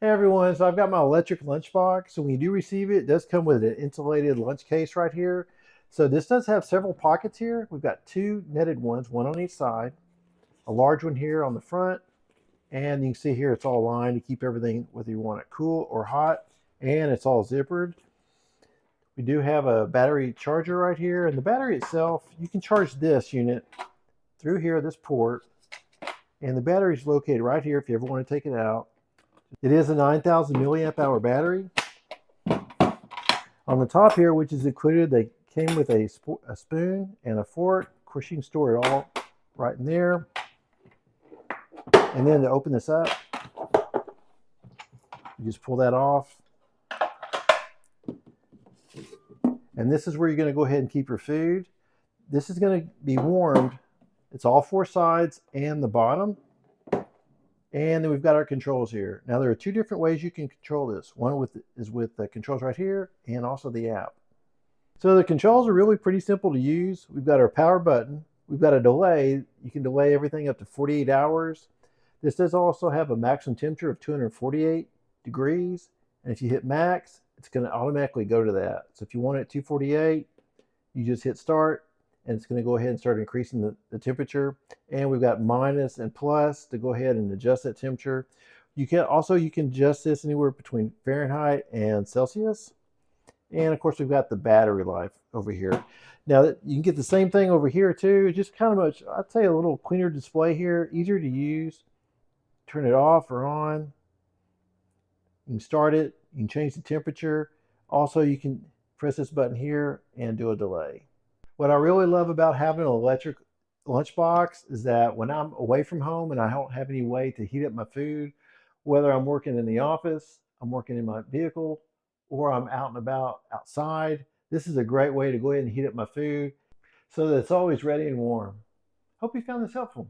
Hey everyone, so I've got my electric lunchbox. So when you do receive it, it does come with an insulated lunch case right here. So this does have several pockets here. We've got two netted ones, one on each side, a large one here on the front, and you can see here it's all lined to keep everything, whether you want it cool or hot, and it's all zippered. We do have a battery charger right here, and the battery itself, you can charge this unit through here, this port, and the battery is located right here if you ever want to take it out. It is a 9,000 milliamp hour battery. On the top here, which is included, they came with a spoon and a fork. Of course, you can store it all right in there. And then to open this up, you just pull that off. And this is where you're going to go ahead and keep your food. This is going to be warmed. It's all four sides and the bottom. And then we've got our controls here. Now there are two different ways you can control this. One is with the controls right here and also the app. So the controls are really pretty simple to use. We've got our power button. We've got a delay. You can delay everything up to 48 hours. This does also have a maximum temperature of 248 degrees. And if you hit max, it's going to automatically go to that. So if you want it at 248, you just hit start, and it's going to go ahead and start increasing the temperature. And we've got minus and plus to go ahead and adjust that temperature. You can adjust this anywhere between Fahrenheit and Celsius. And of course, we've got the battery life over here. Now you can get the same thing over here too. Just kind of much, I'd say, a little cleaner display here, easier to use. Turn it off or on. You can start it. You can change the temperature. Also, you can press this button here and do a delay. What I really love about having an electric lunchbox is that when I'm away from home and I don't have any way to heat up my food, whether I'm working in the office, I'm working in my vehicle, or I'm out and about outside, this is a great way to go ahead and heat up my food so that it's always ready and warm. Hope you found this helpful.